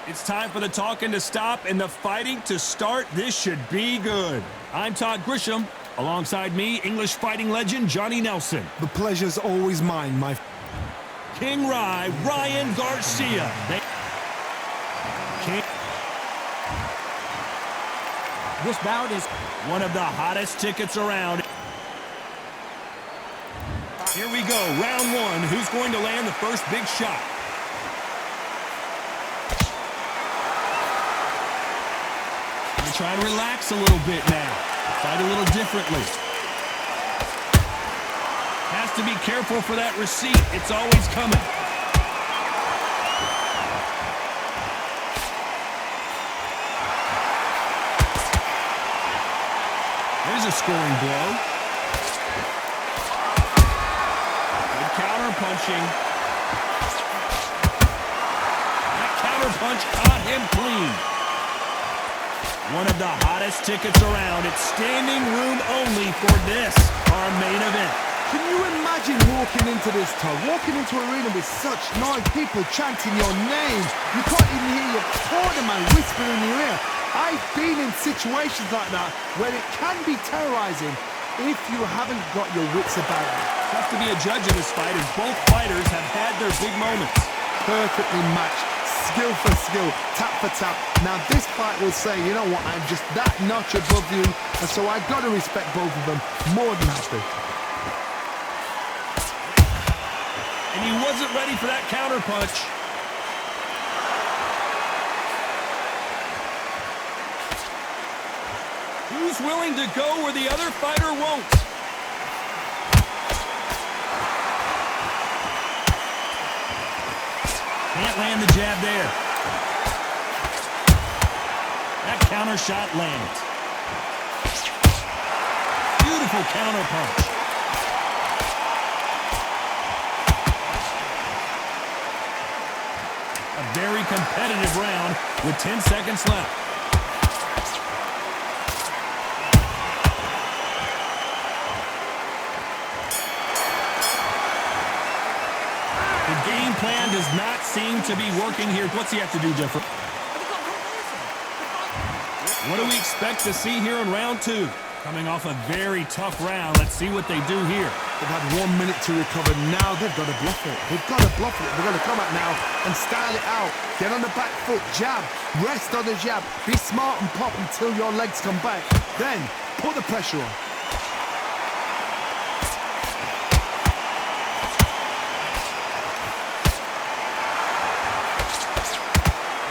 It's time for the talking to stop and the fighting to start. This should be good. I'm Todd Grisham. Alongside me, English fighting legend Johnny Nelson. The pleasure's always mine, my... King Ryan Garcia. This bout is one of the hottest tickets around. Here we go, round one. Who's going to land the first big shot? Gonna try to relax a little bit now. Fight a little differently. Has to be careful for that receipt. It's always coming. There's a scoring blow. Good counter punching. That counter punch caught him clean. One of the hottest tickets around. It's standing room only for this, our main event. Can you imagine walking into this, Todd? Walking into an arena with such noise, people chanting your name. You can't even hear your corner man whispering in your ear. I've been in situations like that where it can be terrorizing if you haven't got your wits about you. Tough to be a judge in this fight as both fighters have had their big moments. Perfectly matched, skill for skill, tap for tap. Now this fight will say, you know what, I'm just that notch above you, and so I got to respect both of them more than happy. And he wasn't ready for that counter punch. Who's willing to go where the other fighter won't? Can't land the jab there. That counter shot lands. Beautiful counter punch. A very competitive round with 10 seconds left. The game plan does not seem to be working here. What's he have to do different? What do we expect to see here in round two? Coming off a very tough round. Let's see what they do here. They've had 1 minute to recover. Now they've got to bluff it. They've got to bluff it. They're going to come out now and style it out. Get on the back foot, jab, rest on the jab. Be smart and pop until your legs come back. Then put the pressure on.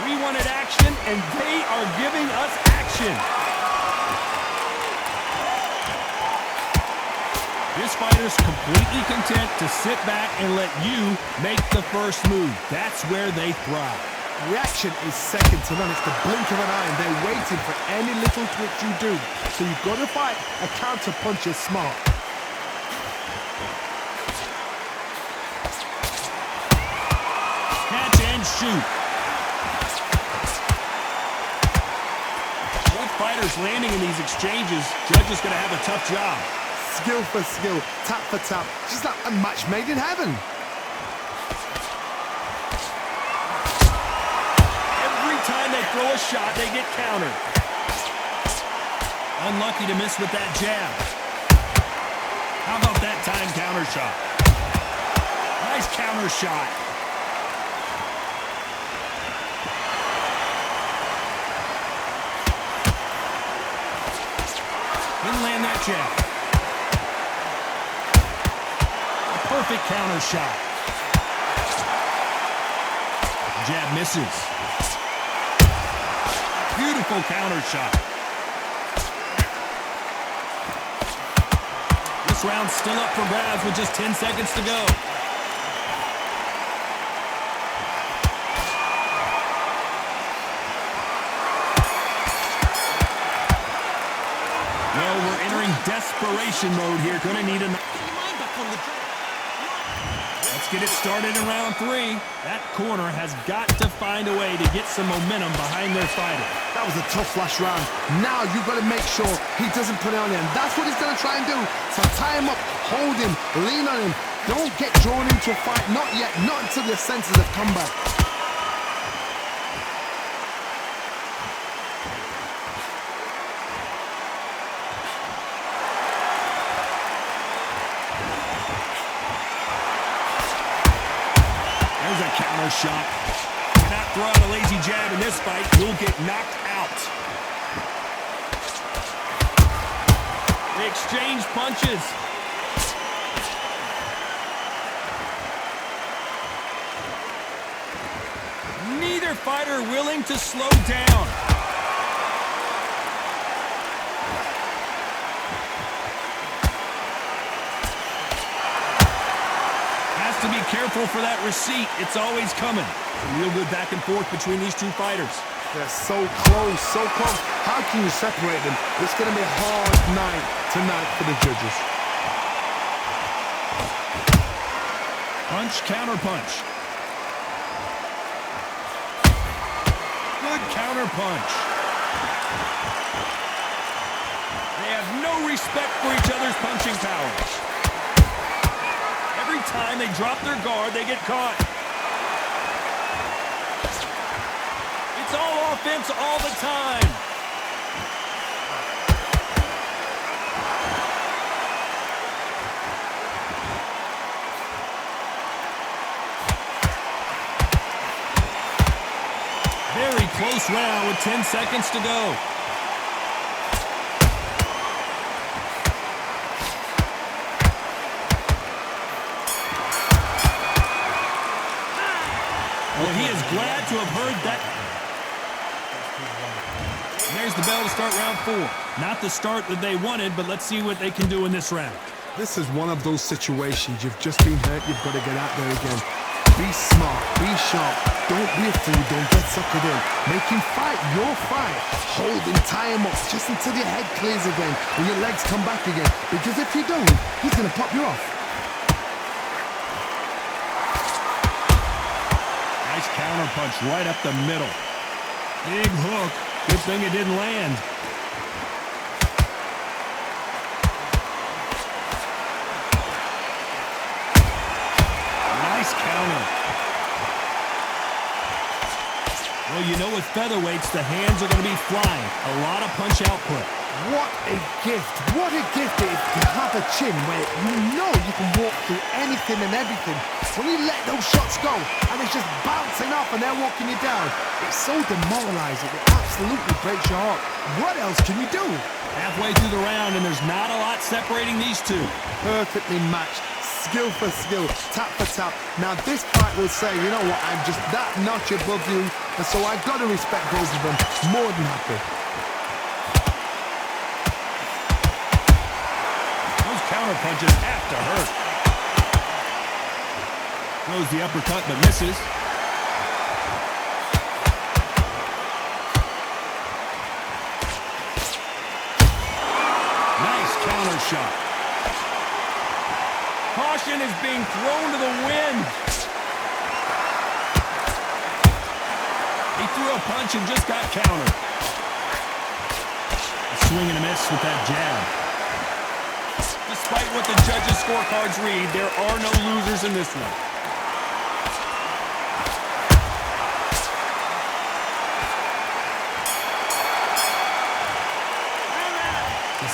We wanted action, and they are giving us action. This fighter's completely content to sit back and let you make the first move. That's where they thrive. Reaction is second to none. It's the blink of an eye, and they're waiting for any little twitch you do. So you've got to fight a counter puncher smart. Catch and shoot. Both fighters landing in these exchanges. Judge is going to have a tough job. Skill for skill, tap for tap, just like a match made in heaven. Every time they throw a shot, they get countered. Unlucky to miss with that jab. How about that time counter shot? Nice counter shot. Didn't land that jab. Perfect counter shot. Jab misses. Beautiful counter shot. This round's still up for grabs with just 10 seconds to go. Well, we're entering desperation mode here. Gonna need a... Let's get it started in round three. That corner has got to find a way to get some momentum behind their fighter. That was a tough last round. Now you've got to make sure he doesn't put it on him. That's what he's going to try and do. So tie him up, hold him, lean on him. Don't get drawn into a fight. Not yet. Not until your senses have come back. There's a counter shot. Cannot throw out a lazy jab in this fight. You'll get knocked out. They exchange punches. Neither fighter willing to slow down. Has to be careful for that receipt. It's always coming. Some real good back and forth between these two fighters. They're so close, so close. How can you separate them? It's going to be a hard night tonight for the judges. Punch, counter punch. Good counter punch. They have no respect for each other's punching powers. Every time they drop their guard, they get caught. It's all offense all the time. Very close round with 10 seconds to go. Well, he is glad to have heard that. And there's the bell to start round 4. Not the start that they wanted, but let's see what they can do in this round. This is one of those situations. You've just been hurt. You've got to get out there again. Be smart. Be sharp. Don't be a fool. Don't get suckered in. Make him fight your fight. Hold him, tie him up just until your head clears again and your legs come back again. Because if you don't, he's going to pop you off. Nice counter punch right up the middle. Big hook. Good thing it didn't land. Nice counter. Well, you know with featherweights, the hands are going to be flying. A lot of punch output. What a gift. What a gift it is to have a chin where you know you can walk through anything and everything. When you let those shots go and it's just bouncing off and they're walking you down, it's so demoralizing. It absolutely breaks your heart. What else can you do? Halfway through the round and there's not a lot separating these two. Perfectly matched. Skill for skill, tap for tap. Now this fight will say, you know what, I'm just that notch above you, and so I've got to respect both of them. More than happy. Those counter punches have to hurt. Throws the uppercut but misses. Nice counter shot. Caution is being thrown to the wind. He threw a punch and just got countered. A swing and a miss with that jab. Despite what the judges' scorecards read, there are no losers in this one.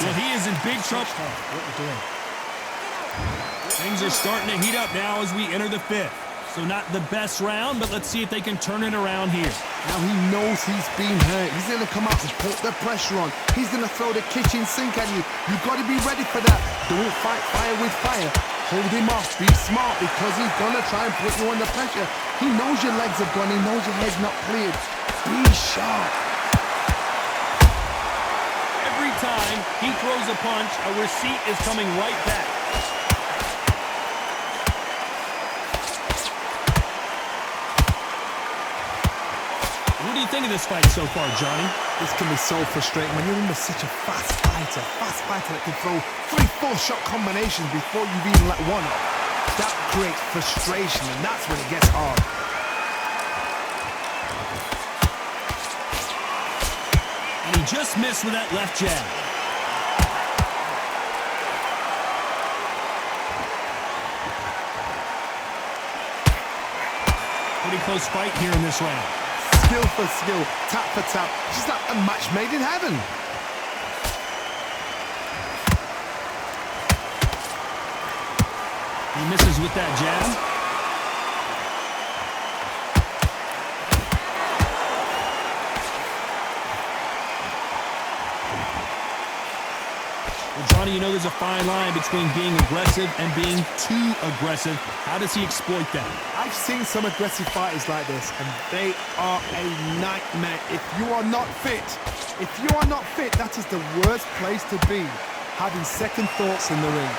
Well, he is in big trouble. What are you doing? Things are starting to heat up now as we enter the 5th. So not the best round, but let's see if they can turn it around here. Now he knows he's been hurt. He's going to come out and put the pressure on. He's going to throw the kitchen sink at you. You've got to be ready for that. Don't fight fire with fire. Hold him off. Be smart because he's going to try and put you under pressure. He knows your legs have gone. He knows your head's not cleared. Be sharp. Every time he throws a punch, a receipt is coming right back. What do you think of this fight so far, Johnny? This can be so frustrating when you're in with such a fast fighter that can throw 3-4 shot combinations before you've even let one up. That creates frustration, and that's when it gets hard. And he just missed with that left jab. Pretty close fight here in this round. Skill for skill, tap for tap, just like a match made in heaven. He misses with that jab. fine line between being aggressive and being too aggressive. How does he exploit that? I've seen some aggressive fighters like this, and they are a nightmare. If you are not fit, that is the worst place to be, having second thoughts in the ring.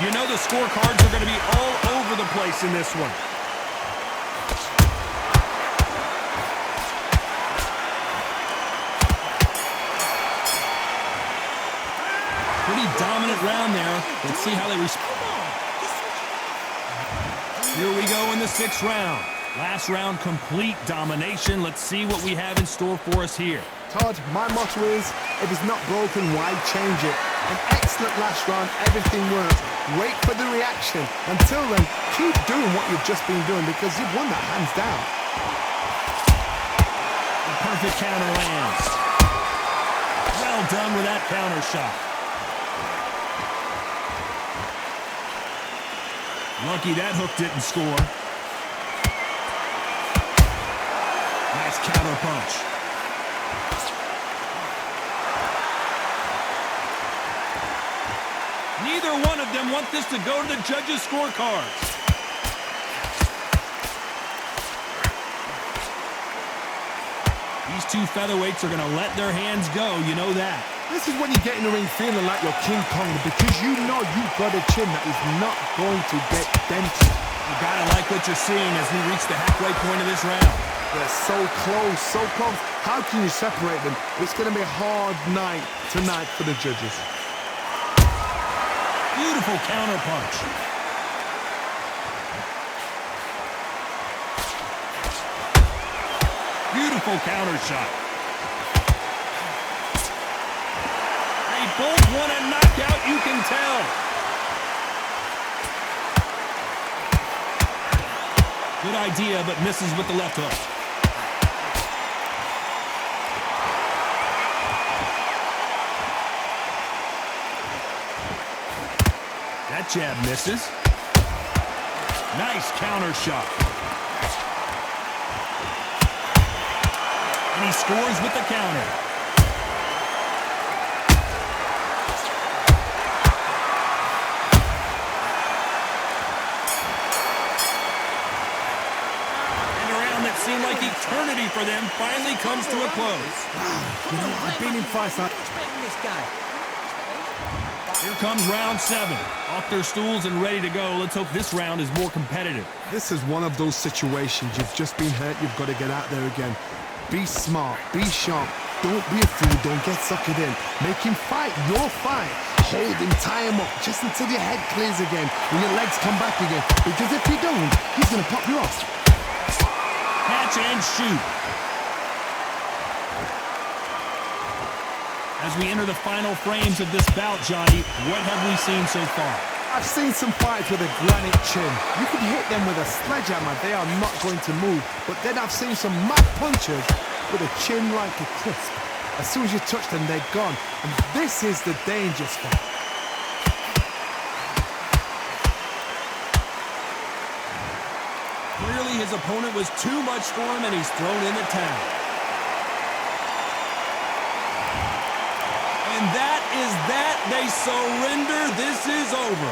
You know the scorecards are going to be all over the place in this one. Pretty dominant round there. Let's see how they respond. Here we go in the 6th round. Last round, complete domination. Let's see what we have in store for us here. Todd, my motto is, if it's not broken, why change it? An excellent last round, everything works. Wait for the reaction. Until then, keep doing what you've just been doing because you've won that hands down. The perfect counter lands. Well done with that counter shot. Lucky that hook didn't score. Nice counter punch. Neither one of them want this to go to the judges' scorecards. These two featherweights are going to let their hands go, you know that. This is when you get in the ring feeling like you're King Kong because you know you've got a chin that is not going to get dented. You gotta like what you're seeing as we reach the halfway point of this round. They're so close, so close. How can you separate them? It's going to be a hard night tonight for the judges. Beautiful counter punch. Beautiful counter shot. They both want a knockout, you can tell. Good idea, but misses with the left hook. That jab misses. Nice counter shot. And he scores with the counter. And a round that seemed like eternity for them finally comes to a close. You know, I've been in fights like this guy. Here comes round 7. Off their stools and ready to go. Let's hope this round is more competitive. this is one of those situations. You've just been hurt, you've got to get out there again. Be smart, be sharp, don't be a fool, don't get suckered in. Make him fight your fight. Hold him, tie him up, just until your head clears again and your legs come back again. Because if you don't, he's gonna pop you off. Catch and shoot. As we enter the final frames of this bout, Johnny, what have we seen so far? I've seen some fights with a granite chin. You could hit them with a sledgehammer, they are not going to move. But then I've seen some mad punchers with a chin like a crisp. As soon as you touch them, they're gone. And this is the danger spot. Clearly his opponent was too much for him and he's thrown in the towel. And that is that. They surrender. This is over.